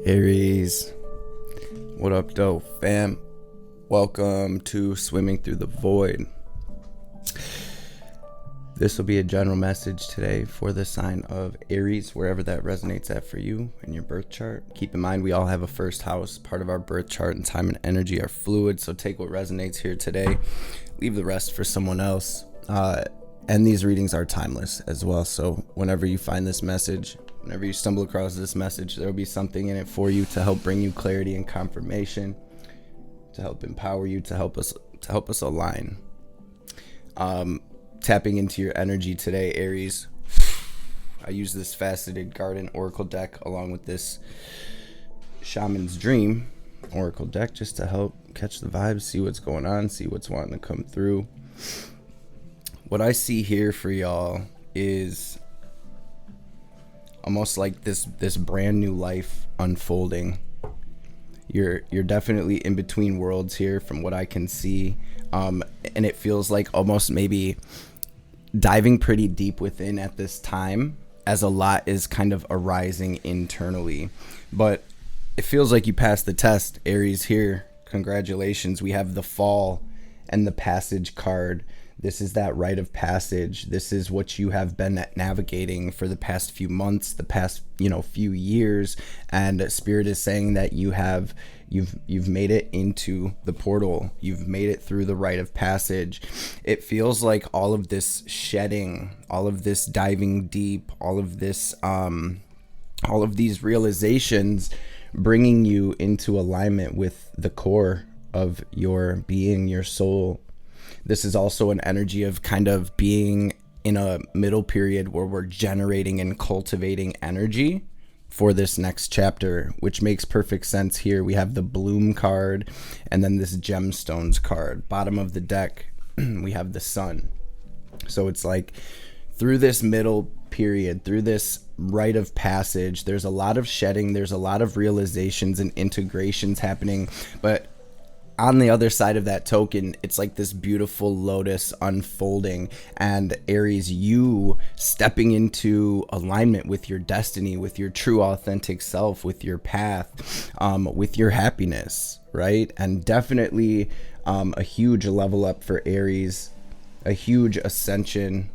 Aries, what up though, fam? Welcome to Swimming Through the Void. This will be a general message today for the sign of Aries, wherever that resonates at for you in your birth chart. Keep in mind, we all have a first house. Part of our birth chart and time and energy are fluid, so take what resonates here today, leave the rest for someone else. And these readings are timeless as well, so whenever you find this message, whenever you stumble across this message, there will be something in it for you to help bring you clarity and confirmation, to help empower you, to help us align. Tapping into your energy today, Aries. I use this Faceted Garden Oracle deck along with this Shaman's Dream Oracle deck just to help catch the vibes, see what's going on, see what's wanting to come through. What I see here for y'all is almost like this brand new life unfolding. You're definitely in between worlds here from what I can see. And it feels like almost maybe diving pretty deep within at this time, as a lot is kind of arising internally. But it feels like you passed the test, Aries here. Congratulations. We have the Fall and the Passage card. This is that rite of passage. This is what you have been navigating for the past few months, the past, few years. And Spirit is saying that you've made it into the portal. You've made it through the rite of passage. It feels like all of this shedding, all of this diving deep, all of this, all of these realizations bringing you into alignment with the core of your being, your soul. This is also an energy of kind of being in a middle period where we're generating and cultivating energy for this next chapter, which makes perfect sense here. We have the Bloom card and then this Gemstones card. Bottom of the deck, we have the Sun. So it's like through this middle period, through this rite of passage, there's a lot of shedding, there's a lot of realizations and integrations happening, but on the other side of that token, it's like this beautiful lotus unfolding, and Aries, you stepping into alignment with your destiny, with your true authentic self, with your path, with your happiness, right? And definitely a huge level up for Aries, a huge ascension,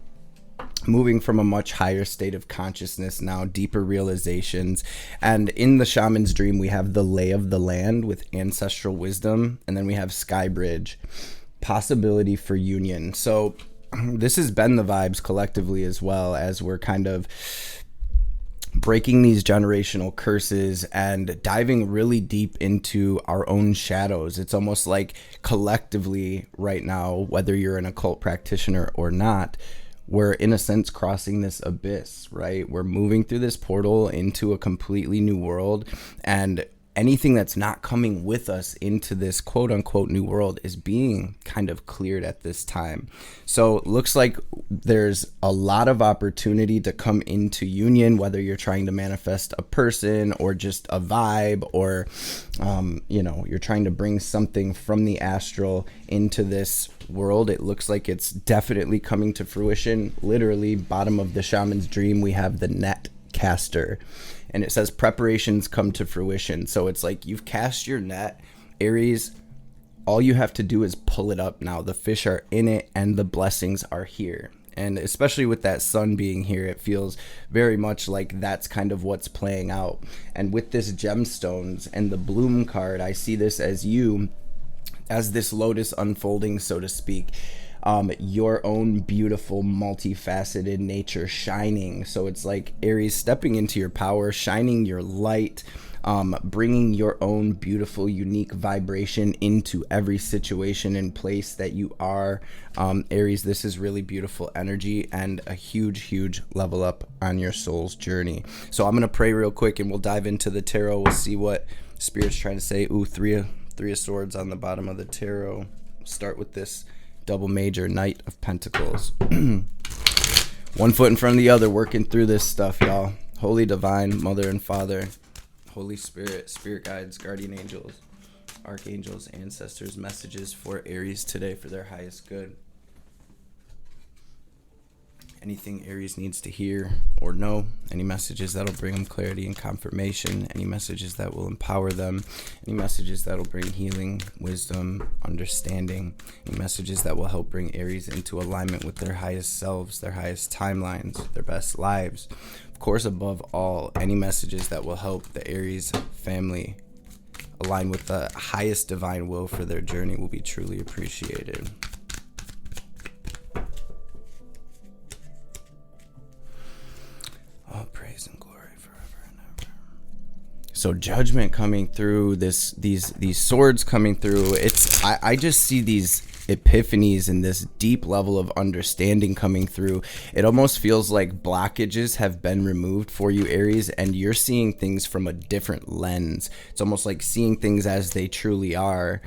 moving from a much higher state of consciousness now, deeper realizations. And in the Shaman's Dream, we have the Lay of the Land with Ancestral Wisdom, and then we have Sky Bridge, possibility for union. So this has been the vibes collectively, as well as we're kind of breaking these generational curses and diving really deep into our own shadows. It's almost like collectively right now, whether you're an occult practitioner or not, we're in a sense crossing this abyss, right? We're moving through this portal into a completely new world, and anything that's not coming with us into this quote unquote new world is being kind of cleared at this time. So it looks like there's a lot of opportunity to come into union, whether you're trying to manifest a person or just a vibe, or you're trying to bring something from the astral into this world. It looks like it's definitely coming to fruition. Literally, bottom of the Shaman's Dream, we have the net caster, and it says preparations come to fruition. So it's like you've cast your net, Aries. All you have to do is pull it up now. The fish are in it and the blessings are here. And especially with that Sun being here, it feels very much like that's kind of what's playing out. And with this Gemstones and the Bloom card, I see this as you, as this lotus unfolding, so to speak, your own beautiful multifaceted nature shining. So it's like Aries stepping into your power, shining your light, bringing your own beautiful unique vibration into every situation and place that you are. Aries, this is really beautiful energy and a huge level up on your soul's journey. So I'm gonna pray real quick and we'll dive into the tarot. We'll see what Spirit's trying to say. Ooh, three of Swords on the bottom of the tarot. Start with this double major, Knight of Pentacles. One foot in front of the other, working through this stuff, y'all. Holy Divine Mother and Father, Holy Spirit, Spirit Guides, Guardian Angels, Archangels, Ancestors, messages for Aries today for their highest good. Anything Aries needs to hear or know, any messages that'll bring them clarity and confirmation, any messages that will empower them, any messages that'll bring healing, wisdom, understanding, any messages that will help bring Aries into alignment with their highest selves, their highest timelines, their best lives. Of course, above all, any messages that will help the Aries family align with the highest divine will for their journey will be truly appreciated. All praise and glory forever and ever. So judgment coming through, these swords coming through. I just see these epiphanies and this deep level of understanding coming through. It almost feels like blockages have been removed for you, Aries, and you're seeing things from a different lens. It's almost like seeing things as they truly are.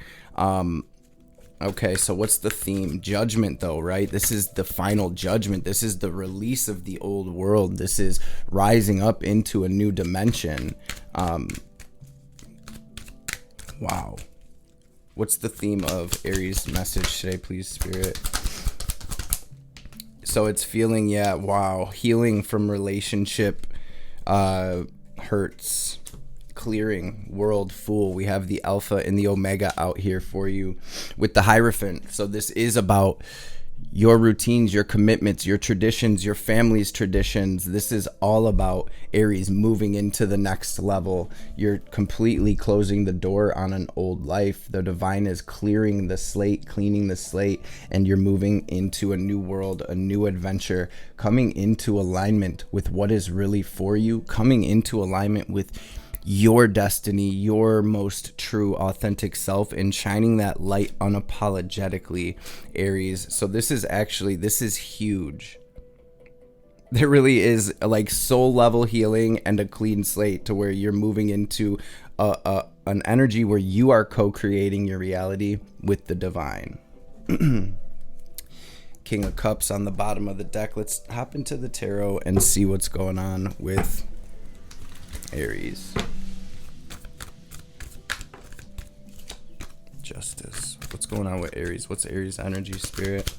Okay, so what's the theme? Judgment, though, right? This is the final judgment. This is the release of the old world. This is rising up into a new dimension. Wow. What's the theme of Aries' message today, please, Spirit? So it's feeling, yeah, wow. Healing from relationship hurts. Clearing, world, fool. We have the Alpha and the Omega out here for you with the Hierophant. So this is about your routines, your commitments, your traditions, your family's traditions. This is all about Aries moving into the next level. You're completely closing the door on an old life. The divine is clearing the slate, cleaning the slate, and you're moving into a new world, a new adventure, coming into alignment with what is really for you, coming into alignment with your destiny, your most true, authentic self, and shining that light unapologetically, Aries. So this is huge. There really is like soul level healing and a clean slate to where you're moving into an energy where you are co-creating your reality with the divine. King of Cups on the bottom of the deck. Let's hop into the tarot and see what's going on with Aries. Justice. What's going on with Aries? What's Aries' energy, Spirit?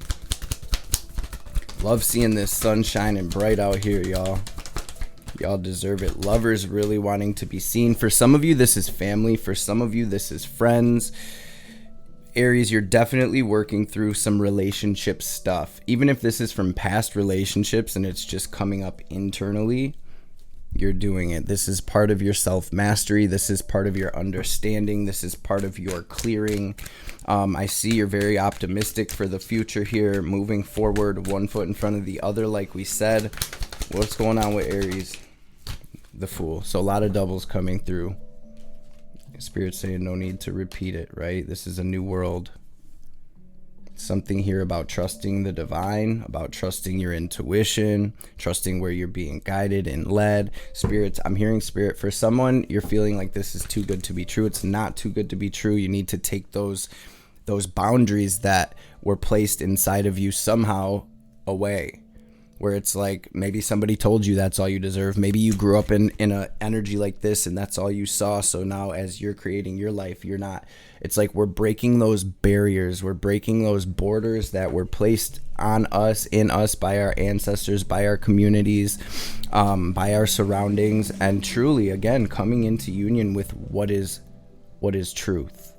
Love seeing this sun shining bright out here, y'all. Y'all deserve it. Lovers really wanting to be seen. For some of you, this is family. For some of you, this is friends. Aries, you're definitely working through some relationship stuff. Even if this is from past relationships and it's just coming up internally, you're doing it. This is part of your self-mastery. This is part of your understanding. This is part of your clearing. I see you're very optimistic for the future here, moving forward, one foot in front of the other, like we said. What's going on with Aries? The Fool. So a lot of doubles coming through. Spirit saying no need to repeat it, right? This is a new world. Something here about trusting the divine, about trusting your intuition, trusting where you're being guided and led. Spirits, I'm hearing Spirit, for someone, you're feeling like this is too good to be true. It's not too good to be true. You need to take those boundaries that were placed inside of you somehow away. Where it's like maybe somebody told you that's all you deserve. Maybe you grew up in an energy like this and that's all you saw. So now as you're creating your life, you're not. It's like we're breaking those barriers. We're breaking those borders that were placed on us, in us, by our ancestors, by our communities, by our surroundings, and truly, again, coming into union with what is truth.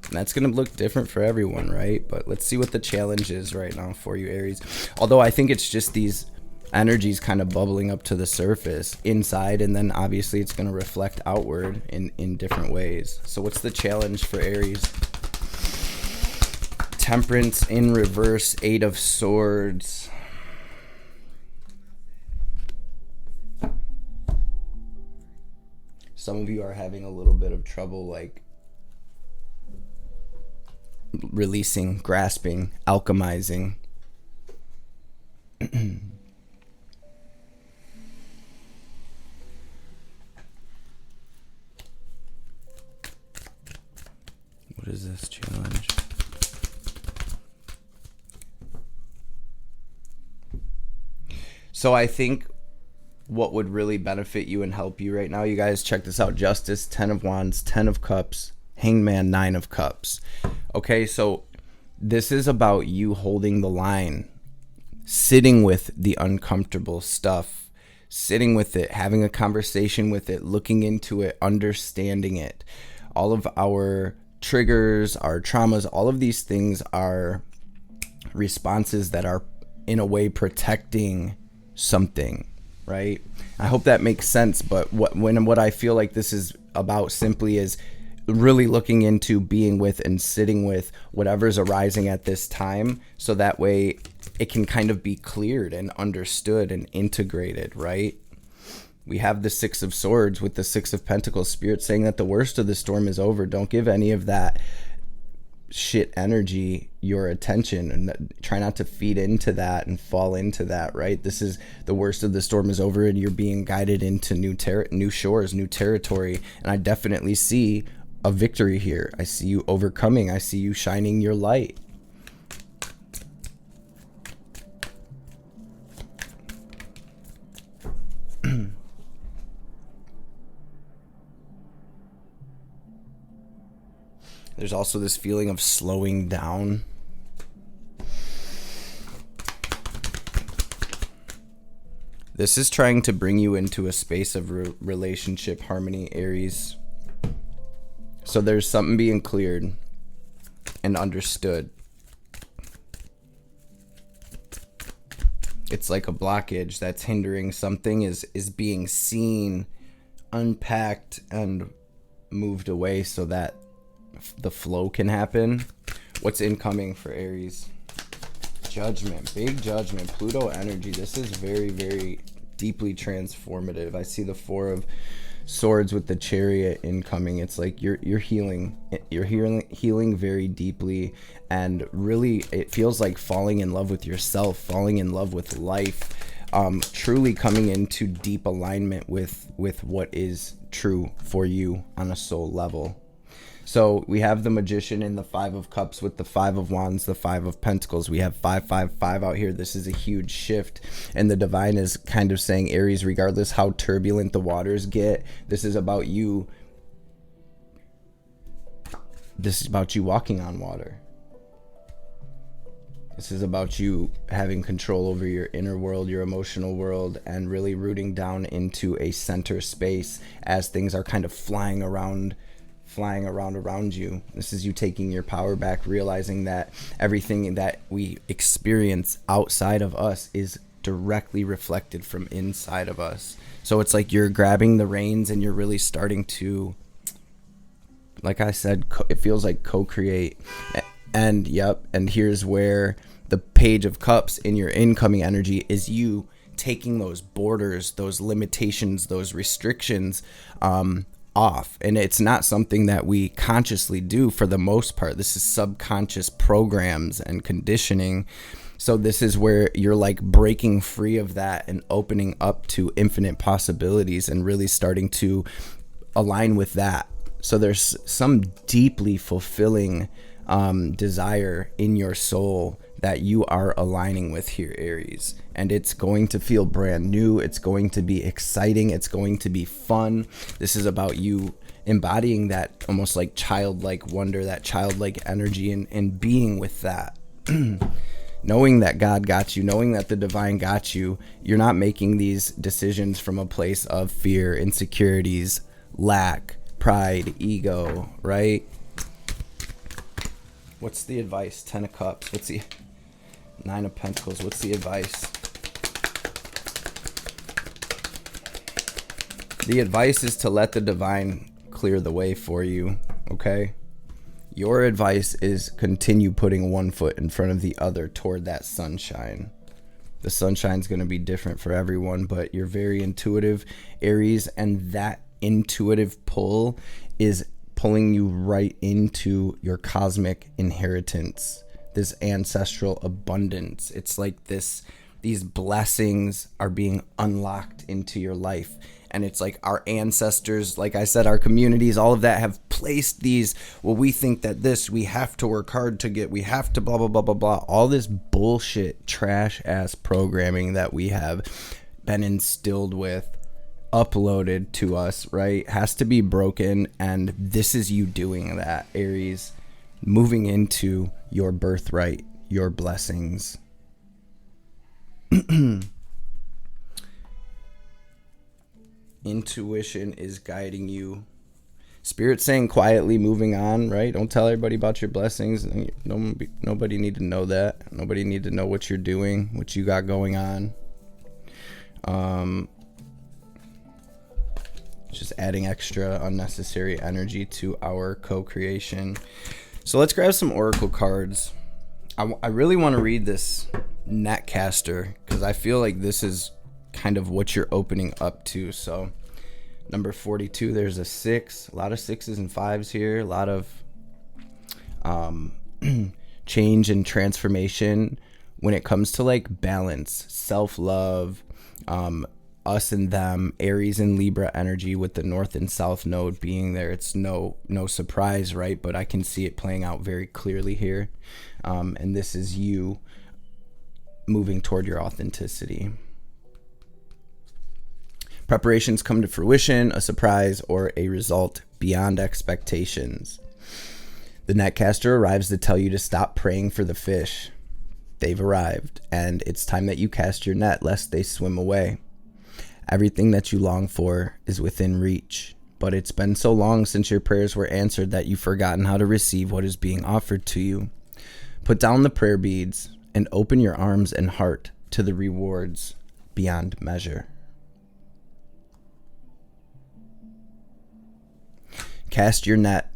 And that's going to look different for everyone, right? But let's see what the challenge is right now for you, Aries. Although I think it's just these energies kind of bubbling up to the surface inside, and then obviously it's going to reflect outward in different ways. So what's the challenge for Aries? Temperance in reverse, Eight of Swords. Some of you are having a little bit of trouble, like releasing, grasping, alchemizing. What is this challenge? So I think what would really benefit you and help you right now, you guys, check this out. Justice, 10 of Wands, 10 of Cups, Hangman, 9 of Cups. Okay, so this is about you holding the line. sitting with the uncomfortable stuff, sitting with it, having a conversation with it, looking into it, understanding it. All of our triggers, our traumas, all of these things are responses that are in a way protecting something, right? I hope that makes sense. But what I feel like this is about simply is really looking into being with and sitting with whatever's arising at this time, so that way it can kind of be cleared and understood and integrated, right? We have the Six of Swords with the Six of Pentacles, Spirit saying that the worst of the storm is over. Don't give any of that shit energy your attention, and try not to feed into that and fall into that, right? This is the worst of the storm is over, and you're being guided into new shores, new territory. And I definitely see a victory here. I see you overcoming. I see you shining your light. There's also this feeling of slowing down. This is trying to bring you into a space of relationship harmony, Aries. So there's something being cleared and understood. It's like a blockage that's hindering something is being seen, unpacked, and moved away so that the flow can happen. What's incoming for Aries? Judgment, big judgment, Pluto energy. This is very, very deeply transformative. I see the Four of Swords with the Chariot incoming. It's like you're healing. You're healing very deeply, and really it feels like falling in love with yourself, falling in love with life, truly coming into deep alignment with what is true for you on a soul level. So we have the Magician in the Five of Cups with the Five of Wands, the Five of Pentacles. We have 555 out here. This is a huge shift. And the Divine is kind of saying, Aries, regardless how turbulent the waters get, this is about you. This is about you walking on water. This is about you having control over your inner world, your emotional world, and really rooting down into a center space as things are kind of flying around you. This is you taking your power back, realizing that everything that we experience outside of us is directly reflected from inside of us. So it's like you're grabbing the reins and you're really starting to, like I said, it feels like co-create. And here's where the Page of Cups in your incoming energy is you taking those borders, those limitations, those restrictions off. And it's not something that we consciously do for the most part. This is subconscious programs and conditioning. So this is where you're like breaking free of that and opening up to infinite possibilities and really starting to align with that. So there's some deeply fulfilling desire in your soul that you are aligning with here, Aries. And it's going to feel brand new. It's going to be exciting. It's going to be fun. This is about you embodying that almost like childlike wonder, that childlike energy, and being with that. Knowing that God got you, knowing that the Divine got you. You're not making these decisions from a place of fear, insecurities, lack, pride, ego, right? What's the advice? 10 of Cups. What's the 9 of Pentacles? What's the advice? The advice is to let the Divine clear the way for you, okay? Your advice is continue putting one foot in front of the other toward that sunshine. The sunshine's going to be different for everyone, but you're very intuitive, Aries, and that intuitive pull is pulling you right into your cosmic inheritance, this ancestral abundance. It's like these blessings are being unlocked into your life. And it's like our ancestors, like I said, our communities, all of that have placed these, well, we think that this, we have to work hard to get, we have to blah, blah, blah, blah, blah. All this bullshit, trash ass programming that we have been instilled with, uploaded to us, right, has to be broken. And this is you doing that, Aries, moving into your birthright, your blessings. Intuition is guiding you. Spirit saying quietly moving on, right? Don't tell everybody about your blessings. Nobody need to know that. Nobody need to know what you're doing, what you got going on. Just adding extra unnecessary energy to our co-creation. So let's grab some oracle cards. I really want to read this Netcaster because I feel like this is kind of what you're opening up to. So number 42, there's a 6, a lot of 6s and 5s here, a lot of change and transformation when it comes to like balance, self-love, us and them, Aries and Libra energy with the North and South node being there. It's no surprise, right? But I can see it playing out very clearly here. And this is you moving toward your authenticity. Preparations come to fruition, a surprise, or a result beyond expectations. The netcaster arrives to tell you to stop praying for the fish. They've arrived, and it's time that you cast your net lest they swim away. Everything that you long for is within reach, but it's been so long since your prayers were answered that you've forgotten how to receive what is being offered to you. Put down the prayer beads and open your arms and heart to the rewards beyond measure. Cast your net.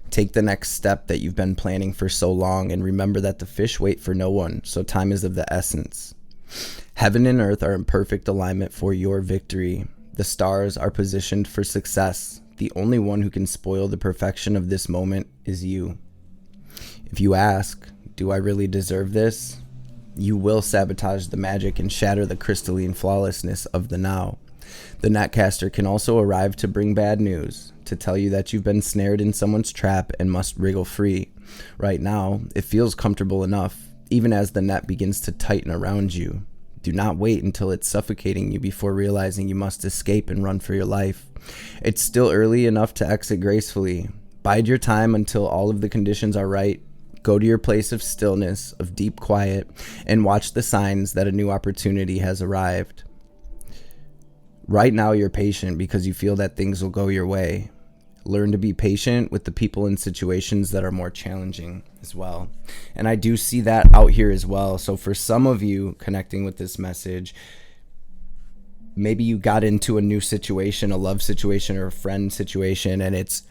Take the next step that you've been planning for so long, and remember that the fish wait for no one, so time is of the essence. Heaven and earth are in perfect alignment for your victory. The stars are positioned for success. The only one who can spoil the perfection of this moment is you. If you ask, do I really deserve this? You will sabotage the magic and shatter the crystalline flawlessness of the now. The netcaster can also arrive to bring bad news, to tell you that you've been snared in someone's trap and must wriggle free. Right now, it feels comfortable enough, even as the net begins to tighten around you. Do not wait until it's suffocating you before realizing you must escape and run for your life. It's still early enough to exit gracefully. Bide your time until all of the conditions are right. Go to your place of stillness, of deep quiet, and watch the signs that a new opportunity has arrived. Right now you're patient because you feel that things will go your way. Learn to be patient with the people and situations that are more challenging as well. And I do see that out here as well. So for some of you connecting with this message, maybe you got into a new situation, a love situation or a friend situation, and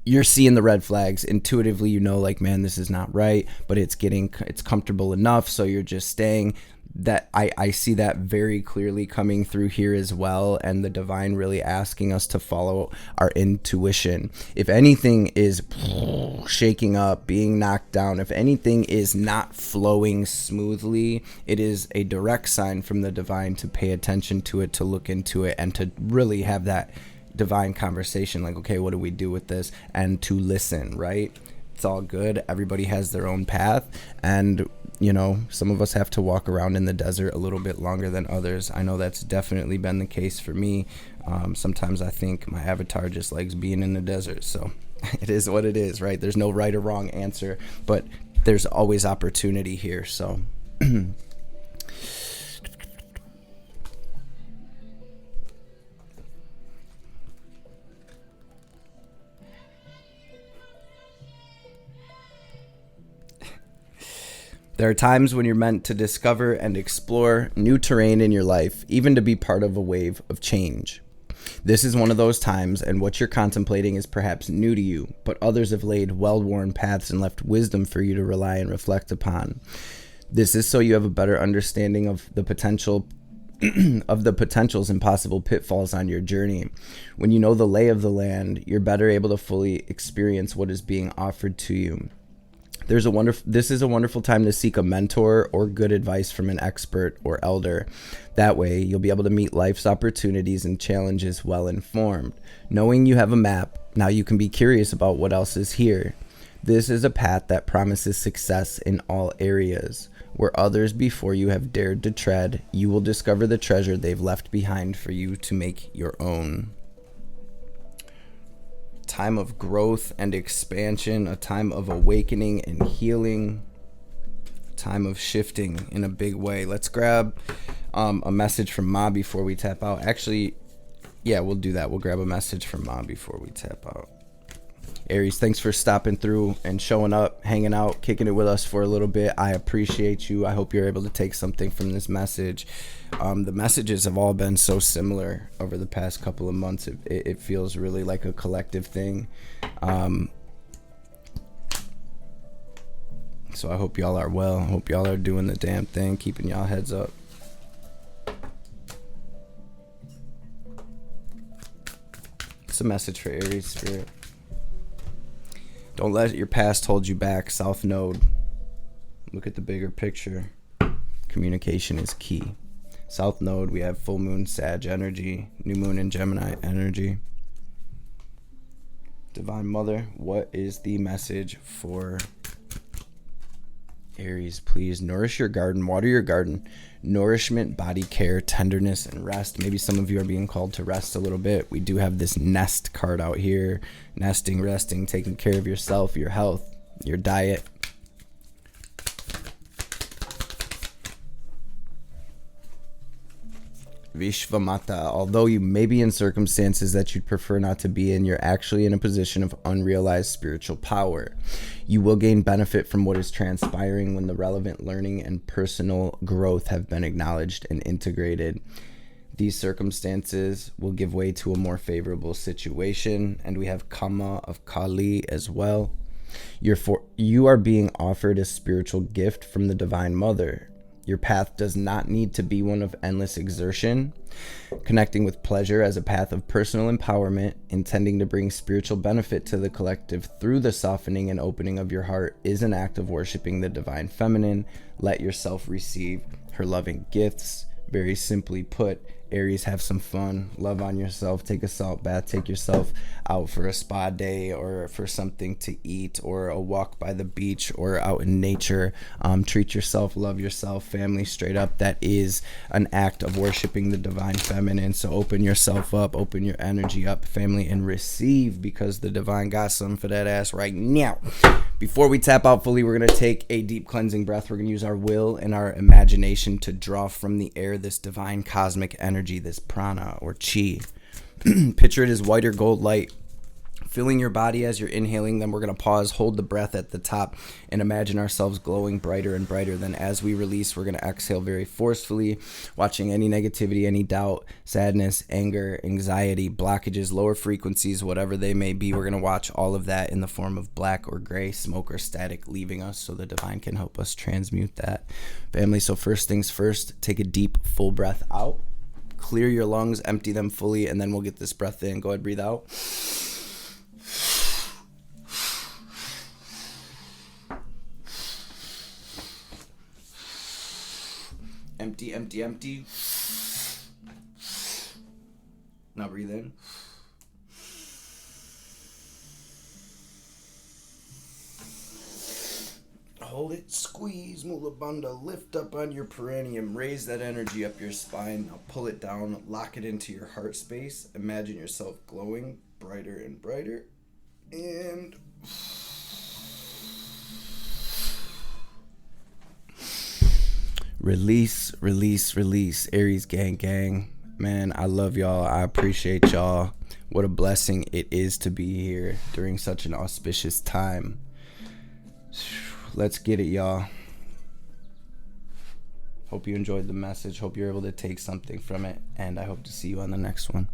you're seeing the red flags. Intuitively, you know, like, man, this is not right, but it's comfortable enough, so you're just staying. That I see that very clearly coming through here as well, and the divine really asking us to follow our intuition. If anything is shaking up, being knocked down, if anything is not flowing smoothly, it is a direct sign from the divine to pay attention to it, to look into it, and to really have that divine conversation, like, okay, what do we do with this? And to listen, right? It's all good. Everybody has their own path, and you know, some of us have to walk around in the desert a little bit longer than others. I know that's definitely been the case for me. Sometimes I think my avatar just likes being in the desert, so it is what it is, right? There's no right or wrong answer, but there's always opportunity here, so there are times when you're meant to discover and explore new terrain in your life, even to be part of a wave of change. This is one of those times, and what you're contemplating is perhaps new to you, but others have laid well-worn paths and left wisdom for you to rely and reflect upon. This is so you have a better understanding of the potentials and possible pitfalls on your journey. When you know the lay of the land, you're better able to fully experience what is being offered to you. This is a wonderful time to seek a mentor or good advice from an expert or elder. That way, you'll be able to meet life's opportunities and challenges well informed. Knowing you have a map, now you can be curious about what else is here. This is a path that promises success in all areas. Where others before you have dared to tread, you will discover the treasure they've left behind for you to make your own. Time of growth and expansion, a time of awakening and healing, time of shifting in a big way. Let's grab a message from Ma before we tap out. Actually, yeah, we'll do that. We'll grab a message from Ma before we tap out. Aries, thanks for stopping through and showing up, hanging out, kicking it with us for a little bit. I appreciate you. I hope you're able to take something from this message. The messages have all been so similar over the past couple of months. It feels really like a collective thing. So I hope y'all are well. I hope y'all are doing the damn thing, keeping y'all heads up. It's a message for Aries spirit. Don't let your past hold you back. South Node. Look at the bigger picture. Communication is key. South Node, we have full moon Sag energy, new moon in Gemini energy. Divine Mother, what is the message for Aries? Please nourish your garden, water your garden. Nourishment, body care, tenderness, and rest. Maybe some of you are being called to rest a little bit. We do have this nest card out here. Nesting, resting, taking care of yourself, your health, your diet. Vishvamata, although you may be in circumstances that you'd prefer not to be in, you're actually in a position of unrealized spiritual power. You will gain benefit from what is transpiring when the relevant learning and personal growth have been acknowledged and integrated. These circumstances will give way to a more favorable situation, and we have Kama of Kali as well. You are being offered a spiritual gift from the Divine Mother. Your path does not need to be one of endless exertion. Connecting with pleasure as a path of personal empowerment, intending to bring spiritual benefit to the collective through the softening and opening of your heart, is an act of worshiping the Divine Feminine. Let yourself receive her loving gifts. Very simply put, Aries, have some fun, love on yourself, take a salt bath, take yourself out for a spa day or for something to eat or a walk by the beach or out in nature. Treat yourself, love yourself, family, straight up. That is an act of worshiping the Divine Feminine. So open yourself up, open your energy up, family, and receive, because the Divine got something for that ass right now. Before we tap out fully, we're going to take a deep cleansing breath. We're going to use our will and our imagination to draw from the air this divine cosmic energy, this prana or chi. Picture it as white or gold light filling your body as you're inhaling. Then we're going to pause, hold the breath at the top, and imagine ourselves glowing brighter and brighter. Then as we release, we're going to exhale very forcefully, watching any negativity, any doubt, sadness, anger, anxiety, blockages, lower frequencies, whatever they may be. We're going to watch all of that in the form of black or gray, smoke or static leaving us, so the Divine can help us transmute that. Family, so first things first, take a deep, full breath out. Clear your lungs, empty them fully, and then we'll get this breath in. Go ahead, breathe out. Empty, empty, empty. Now breathe in. Hold it, squeeze, mula bandha, lift up on your perineum, raise that energy up your spine. Now pull it down, lock it into your heart space. Imagine yourself glowing brighter and brighter. And release, release, release. Aries gang gang. Man, I love y'all. I appreciate y'all. What a blessing it is to be here during such an auspicious time. Let's get it, y'all. Hope you enjoyed the message. Hope you're able to take something from it. And I hope to see you on the next one.